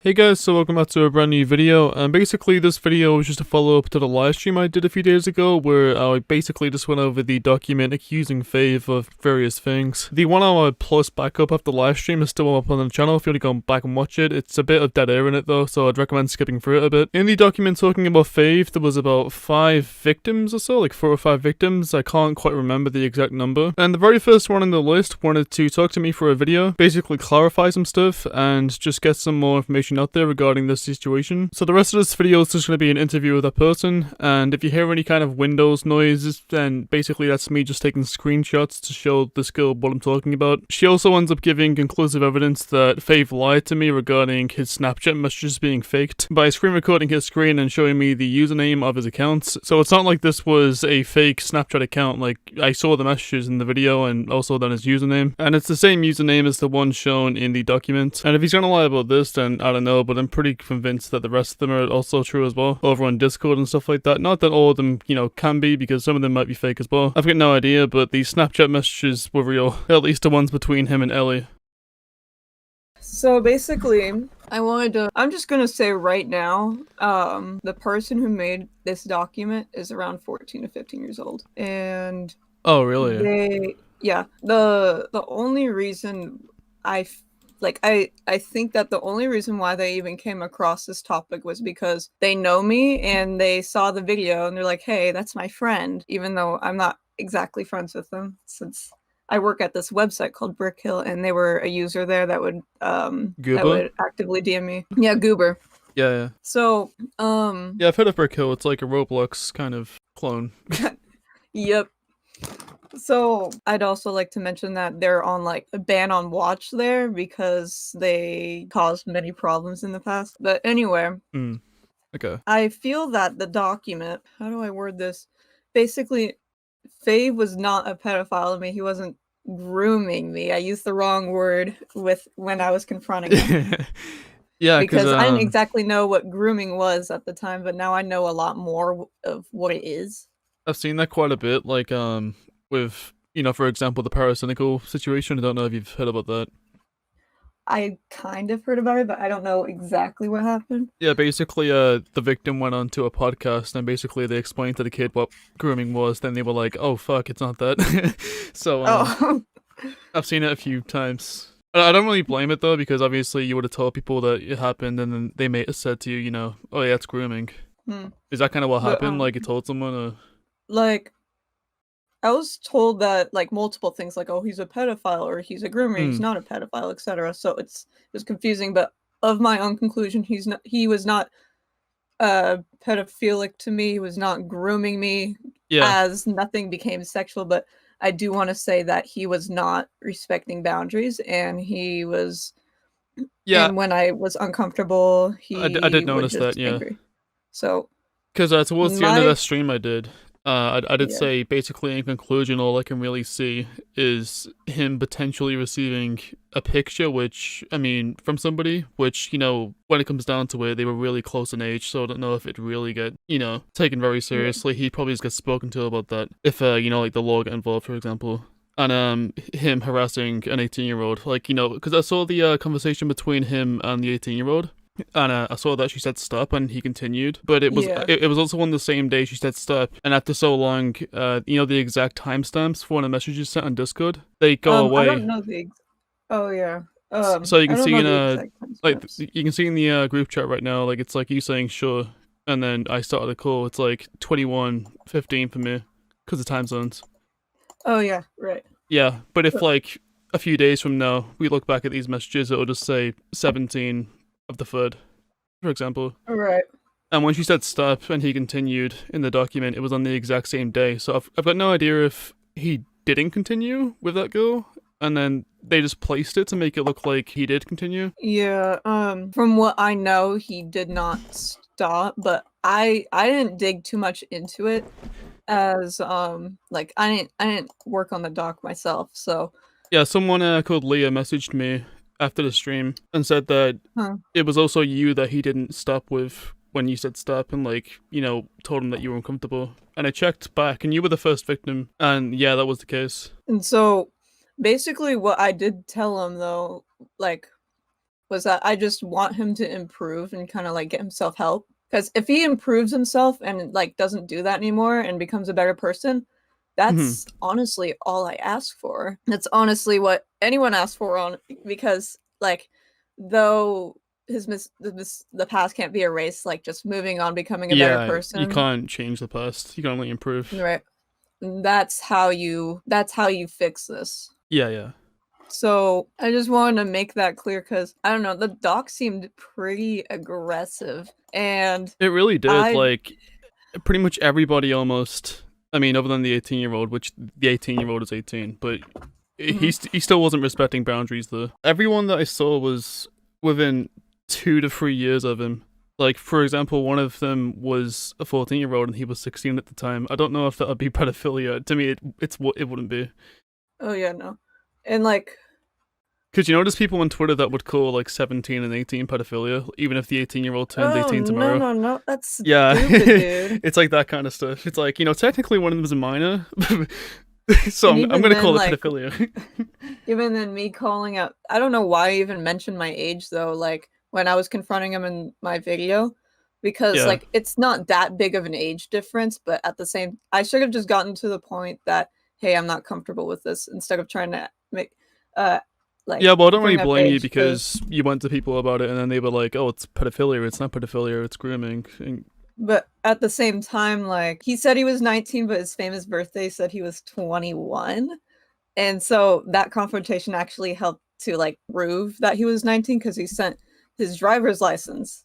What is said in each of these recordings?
Hey guys, so welcome back to a brand new video, and basically this video was just a follow-up to the live stream I did a few days ago, where I basically just went over the document accusing Fave of various things. The 1 hour plus backup of the live stream is still up on the channel if you want to go back and watch it. It's a bit of dead air in it though, so I'd recommend skipping through it a bit. In the document talking about Fave, there was about 5 victims or so, like 4 or 5 victims, I can't quite remember the exact number. And the very first one on the list wanted to talk to me for a video, basically clarify some stuff, and just get some more information out there regarding this situation. So the rest of this video is just going to be an interview with that person, and if you hear any kind of Windows noises, then basically that's me just taking screenshots to show this girl what I'm talking about. She also ends up giving conclusive evidence that Fave lied to me regarding his Snapchat messages being faked by screen recording his screen and showing me the username of his accounts. So it's not like this was a fake Snapchat account, like I saw the messages in the video and also then his username, and it's the same username as the one shown in the document. And if he's gonna lie about this, then I don't know, but I'm pretty convinced that the rest of them are also true as well, over on Discord and stuff like that. Not that all of them, can be, because some of them might be fake as well. I've got no idea, but the Snapchat messages were real, at least the ones between him and Ellie. So basically, I'm just gonna say right now, the person who made this document is around 14 to 15 years old. And oh, really? The only reason I think that the only reason why they even came across this topic was because they know me and they saw the video and they're like, hey, that's my friend, even though I'm not exactly friends with them, since I work at this website called Brick Hill, and they were a user there that would actively DM me. Yeah, Goober. Yeah. So, yeah, I've heard of Brick Hill. It's like a Roblox kind of clone. Yep. So I'd also like to mention that they're on like a ban on watch there because they caused many problems in the past. But anyway, Okay. I feel that the document, how do I word this? Basically, Fave was not a pedophile to me. He wasn't grooming me. I used the wrong word when I was confronting him. Yeah, because I didn't exactly know what grooming was at the time, but now I know a lot more of what it is. I've seen that quite a bit, like with, for example, the paracynical situation. I don't know if you've heard about that. I kind of heard about it, but I don't know exactly what happened. Yeah, basically, the victim went on to a podcast, and basically they explained to the kid what grooming was. Then they were like, "Oh fuck, it's not that." So, I've seen it a few times. I don't really blame it though, because obviously you would have told people that it happened, and then they may have said to you, "Oh yeah, it's grooming." Is that kind of what happened? Like, you told someone, or like, I was told that like multiple things, like, oh, he's a pedophile or he's a groomer, he's not a pedophile, etc. So it was confusing, but of my own conclusion, he was not pedophilic to me. He was not grooming me. Yeah. As nothing became sexual, but I do want to say that he was not respecting boundaries, and he was. Yeah. And when I was uncomfortable, I did notice that. Yeah. Angry. So. Because towards the end of that stream I did, I did say, basically in conclusion, all I can really see is him potentially receiving a picture, which, I mean, from somebody, which, when it comes down to it, they were really close in age, so I don't know if it really get, taken very seriously. He probably just gets spoken to about that. If, like the law got involved, for example. And, him harassing an 18-year-old, like, because I saw the conversation between him and the 18-year-old. And I saw that she said stop, and he continued. But it was it was also on the same day she said stop. And after so long, the exact timestamps for when a message is sent on Discord, they go away. I don't know the. Oh yeah. So you can see you can see in the group chat right now, like it's like you saying sure, and then I started the call. It's like 21:15 for me because of time zones. Oh yeah, right. Yeah, but if like a few days from now we look back at these messages, it'll just say 17 of the 3rd, for example. Right. And when she said stop and he continued in the document, it was on the exact same day. So I've got no idea if he didn't continue with that girl, and then they just placed it to make it look like he did continue. Yeah. From what I know, he did not stop, but I didn't dig too much into it, as like I didn't work on the doc myself, so. Yeah, someone called Leah messaged me after the stream and said that it was also you that he didn't stop with when you said stop, and like, told him that you were uncomfortable. And I checked back and you were the first victim, and yeah, that was the case. And so basically what I did tell him though, like was that I just want him to improve and kind of like get himself help. Because if he improves himself and like doesn't do that anymore and becomes a better person, Mhm. that's honestly all I ask for. That's honestly what anyone asks for on because like though the past can't be erased, like just moving on, becoming a better Yeah, you person, can't change the past. You can only improve. right? That's how you fix this. Yeah, yeah. So I just wanted to make that clear because I don't know, the doc seemed pretty aggressive, and It really did. I Like, pretty much everybody almost. I mean, other than the 18-year-old, which the 18-year-old is 18, but mhm. he still wasn't respecting boundaries though. Everyone that I saw was within 2 to 3 years of him. Like, for example, one of them was a 14-year-old and he was 16 at the time. I don't know if that would be pedophilia. To me, it wouldn't be. Oh yeah, no, and like Because you notice people on Twitter that would call like 17 and 18 pedophilia, even if the 18-year-old turns oh 18 no tomorrow. no no, that's Yeah, stupid, dude. it's like that kind of stuff. It's like, technically one of them is a minor, so And I'm even gonna then, call it like pedophilia. even then, me calling out, I don't know why I even mentioned my age though. Like when I was confronting him in my video, because Yeah. like it's not that big of an age difference, but at the same, I should have just gotten to the point that hey, I'm not comfortable with this instead of trying to make uh like Yeah, well, I don't really bring up blame you age because because you went to people about it and then they were like, oh, it's pedophilia. It's not pedophilia, it's grooming. And but at the same time, like he said he was 19, but his famous birthday said he was 21. And so that confrontation actually helped to like prove that he was 19 because he sent his driver's license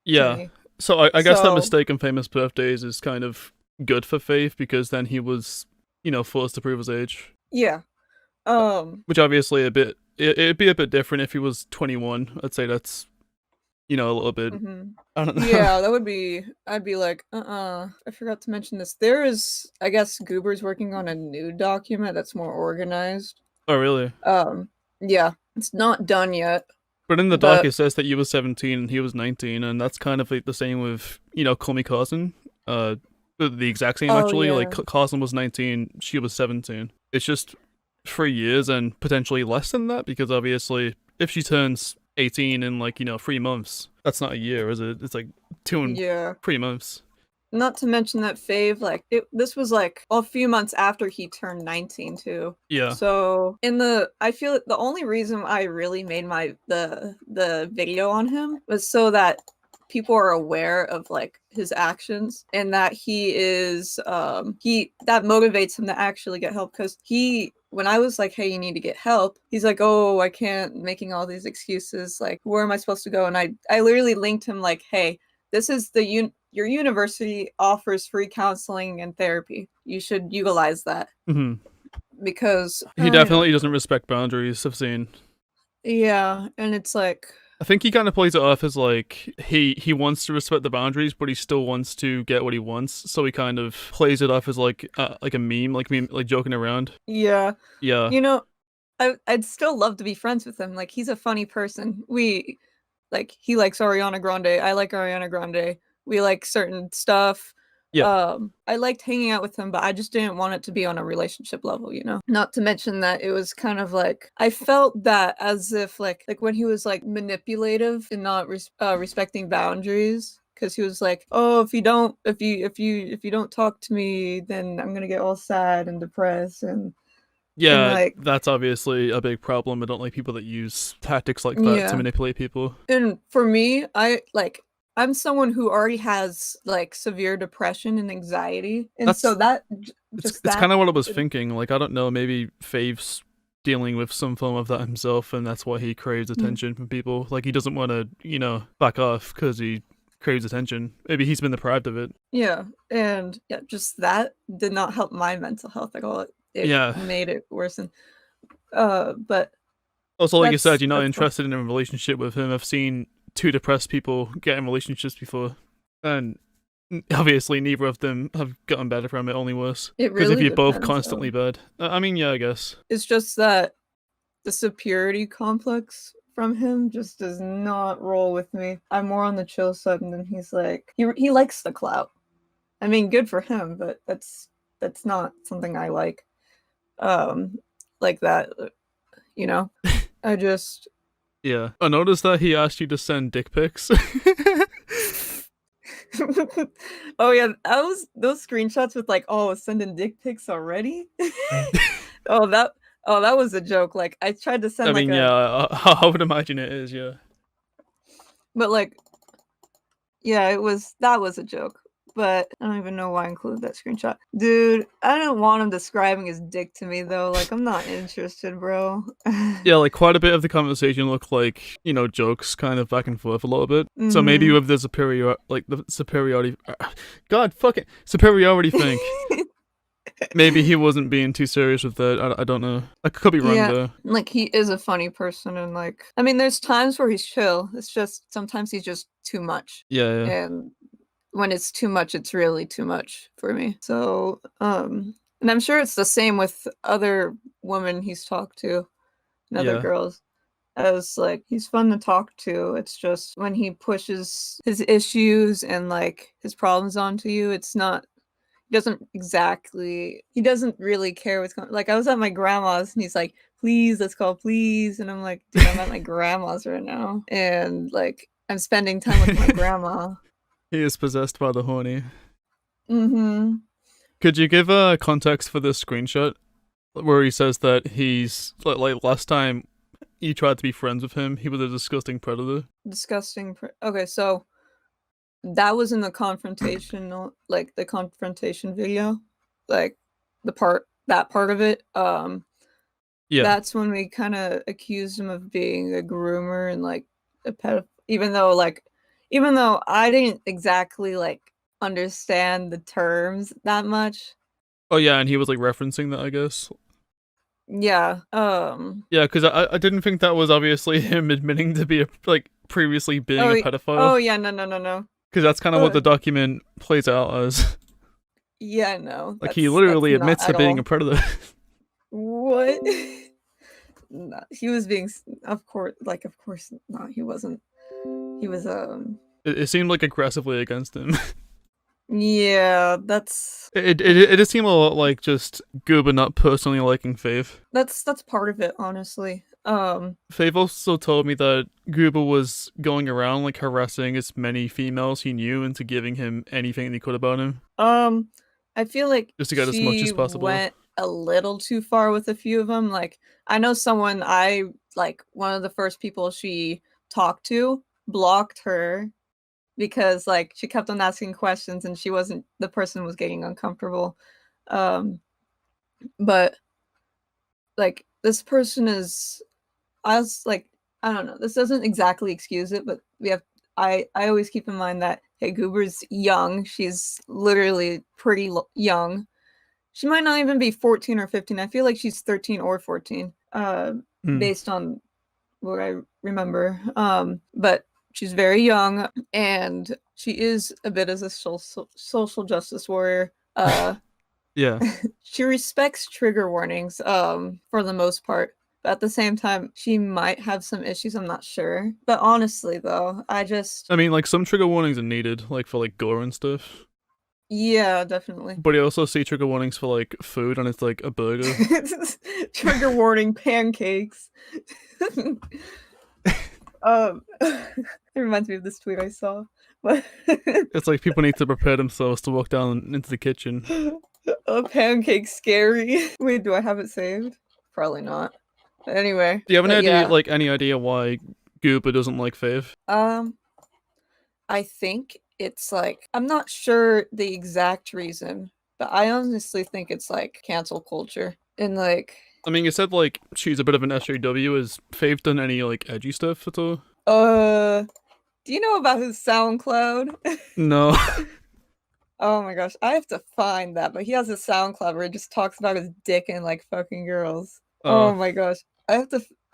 to yeah. me. So I guess that So mistake on famous birthdays is kind of good for Faith because then he was, forced to prove his age. yeah. Which obviously it'd be a bit different if he was 21. I'd say that's, a little bit, mhm. I don't know. Yeah, that would be I'd be like, I forgot to mention this. There is I guess Goober's working on a new document that's more organized. Oh, really? Um yeah, it's not done yet, But in the doc, but it says that you was 17 and he was 19, and that's kind of like the same with, Call Me Carson. The exact same oh actually. Like yeah. Carson was 19, she was 17. It's just 3 years and potentially less than that because obviously if she turns 18 in like 3 months, that's not a year, is it? It's like 2 and 3 months. Not to mention that Fave, like this was like a few months after he turned 19 too. Yeah. So I feel like the only reason I really made the video on him was so that people are aware of like his actions and that he is he that motivates him to actually get help because he when I was like, hey, you need to get help, he's like, oh, I can't, making all these excuses, like, where am I supposed to go? And I literally linked him like, hey, this is your university offers free counseling and therapy. You should utilize that Hmm. because He I don't definitely doesn't know. respect boundaries, I've seen. Yeah, and it's like I think he kind of plays it off as like he wants to respect the boundaries, but he still wants to get what he wants. So he kind of plays it off as like a meme, like joking around. yeah, Yeah, you know, I'd still love to be friends with him. Like he's a funny person. We like he likes Ariana Grande. I like Ariana Grande. We like certain stuff. yeah, I liked hanging out with him, but I just didn't want it to be on a relationship level, you know? Not to mention that it was kind of like I felt that as if like when he was like manipulative and not respecting boundaries because he was like, "Oh, if you don't talk to me, then I'm going to get all sad and depressed and yeah. like That's obviously a big problem. I don't like people that use tactics like that to yeah." manipulate people. And for me, I'm someone who already has like severe depression and anxiety. And so That's that it's just it's that kind of what I was thinking. Like I don't know, maybe Fave's dealing with some form of that himself, and that's why he craves mm, attention from people. Like he doesn't want to, back off because he craves attention. Maybe he's been deprived of it. yeah, and yeah, just that did not help my mental health at all. It Yeah. made it worse and but Also, like you said, you're not that's fine. interested in a relationship with him. I've seen two depressed people get in relationships before, and obviously neither of them have gotten better from it, only worse. It Because if really you're both depends constantly though. bad, I mean, yeah, I guess. It's just that the superiority complex from him just does not roll with me. I'm more on the chill side and then he's like he likes the clout. I mean, good for him, but that's not something I um like that, you know. I just Yeah. I noticed that he asked you to send dick pics. Oh yeah, those screenshots with like, oh, sending dick pics already. Oh that was a joke. Like I tried to I send like mean, yeah, I would imagine it is, yeah. but like yeah, that was a joke. But I don't even know why I included that screenshot. Dude, I don't want him describing his dick to me though. Like I'm not interested, bro. Yeah, like quite a bit of the conversation looked like, you know, jokes kind of back and forth a little bit. So maybe Mhm. with the superiority, God fucking superiority thing, maybe he wasn't being too serious with that. I don't know. I could be wrong Yeah, though. like he is a funny person and like I mean there's times where he's chill. It's just sometimes he's just too much. Yeah, yeah, And when it's too much, it's really too much for me. So, and I'm sure it's the same with other women he's talked to and other yeah. girls. As like he's fun to talk to. It's just when he pushes his issues and like his problems onto you, it's not he doesn't really care what's going like I was at my grandma's and he's like, please, let's call please. And I'm like, dude, I'm at my grandma's right now. And like I'm spending time with my grandma. He is possessed by the horny. Mm-hmm. Could you give a context for this screenshot where he says that he's like last time you tried to be friends with him, he was a disgusting predator? Disgusting. Okay, so that was in the confrontational, like the confrontation video, like that part of it. Yeah. That's when we kind of accused him of being a groomer and like a pedophile. Even though I didn't exactly like understand the terms that much. Oh yeah, and he was like referencing that, I guess. Yeah. Yeah, because I didn't think that was obviously him admitting to be previously being a Oh pedophile. yeah. No. Because that's kind of what the document plays out as. Yeah. No. Like he That's literally not admits to at being all. a predator. What? No, he was being, of course not. He wasn't. He was, It seemed like aggressively against him. yeah, that's It just seemed a lot like just Goober not personally liking Fave. that's part of it, honestly. Fave also told me that Goober was going around like harassing as many females he knew into giving him anything he could about him. I feel like Just to get as much she as possible. went a little too far with a few of them. Like, I know one of the first people she talked to blocked her because like she kept on asking questions and the person was getting uncomfortable. Um, but like this person is I was like, I don't know. This doesn't exactly excuse it, but I always keep in mind that hey, Goober's young. She's literally pretty young. She might not even be 14 or 15. I feel like she's 13 or 14, Mm. based on what I remember. But she's very young, and she is a bit as a social justice warrior. Yeah. She respects trigger warnings, for the most part. But at the same time, she might have some issues. I'm not sure. But honestly, though, I mean, like some trigger warnings are needed, like for like gore and stuff. yeah, definitely. But you also see trigger warnings for like food, and it's like a burger. Trigger warning: pancakes. It reminds me of this tweet I saw. But It's like people need to prepare themselves to walk down into the kitchen. a pancake scary. Wait, do I have it saved? Probably not. But anyway, Do you have but yeah. any idea why Goober doesn't like Fave? I think it's like I'm not sure the exact reason, but I honestly think it's like cancel culture and like I mean, you said like she's a bit of an SJW. Has Fave done any like edgy stuff at all? do you know about his SoundCloud? No. Oh my gosh, I have to find that, but he has a SoundCloud where he just talks about his dick and like fucking girls. Oh my gosh. I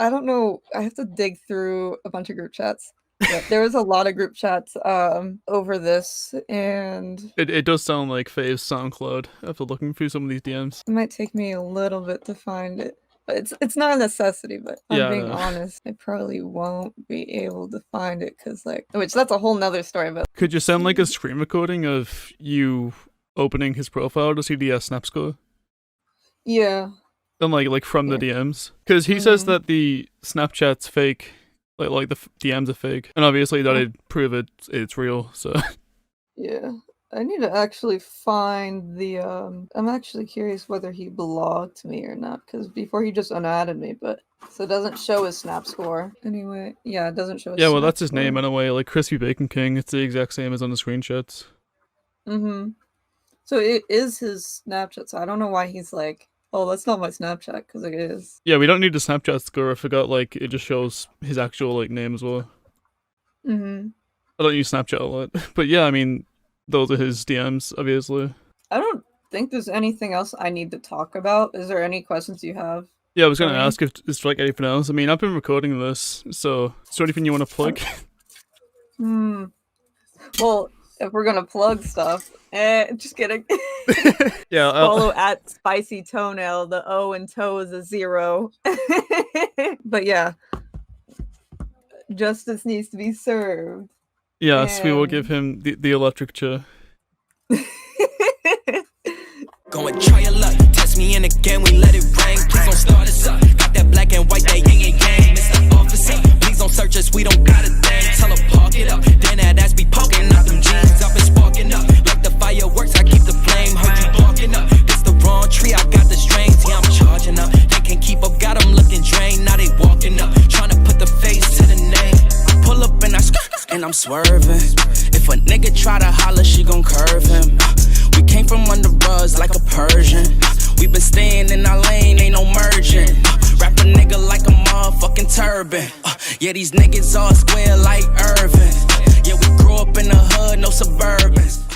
don't know, I have to dig through a bunch of group chats. Yeah, there was a lot of group chats over this, and It does sound like Fave's SoundCloud after looking through some of these DMs. it might take me a little bit to find it. But it's not a necessity, but I'm Yeah, being no. honest, I probably won't be able to find it because like which that's a whole nother story, but Could you send like a screen recording of you opening his profile to see the snap score? yeah. And like from the Yeah. DMs? Because he says that the Snapchat's fake like the DMs are fake, and obviously that'd prove it's real. So yeah, I need to actually find the I'm actually curious whether he blocked me or not, because before he just unadded me, but so it doesn't show his snap score. Anyway, yeah, it doesn't show his yeah, well snap that's his score. name anyway, like Crispy Bacon King. It's the exact same as on the screenshots. So it is his Snapchat, so I don't know why he's like, oh, that's not my Snapchat, because it is. Yeah, we don't need the Snapchat score. I forgot, like, it just shows his actual, like, name as well. I don't use Snapchat a lot. But yeah, I mean, those are his DMs, obviously. I don't think there's anything else I need to talk about. Is there any questions you have? Yeah, I was gonna ask if there's, like, anything else. I mean, I've been recording this, so is there anything you want to plug? Well, if we're gonna plug stuff, just kidding. Yeah, follow at Spicy Toenail. The O in toe is a 0. But yeah, justice needs to be served. Yes, we will give him the electric chair. Go and try your luck. Test me in again, we let it rain. Please don't start us up. Got that black and white, that yin and yang. Mr. Officer, please don't search us, we don't got a thing. Tell her park it up, then that ass be poking out them jeans. I've been sparking up like the fireworks. I keep the flame. Heard you barking up. This the wrong tree, I got the strings. Yeah, I'm charging up. They can't keep up, got them looking drained. Now they walking up, trying to put the face to the name. Pull up and and I'm swerving. If a nigga try to holler, she gon' curve him. We came from under rugs like a Persian. We been staying in our lane, ain't no merging. Wrap a nigga like a motherfucking turban. Yeah, these niggas all square like Irvin. Yeah, we grew up in the hood, no Suburbans.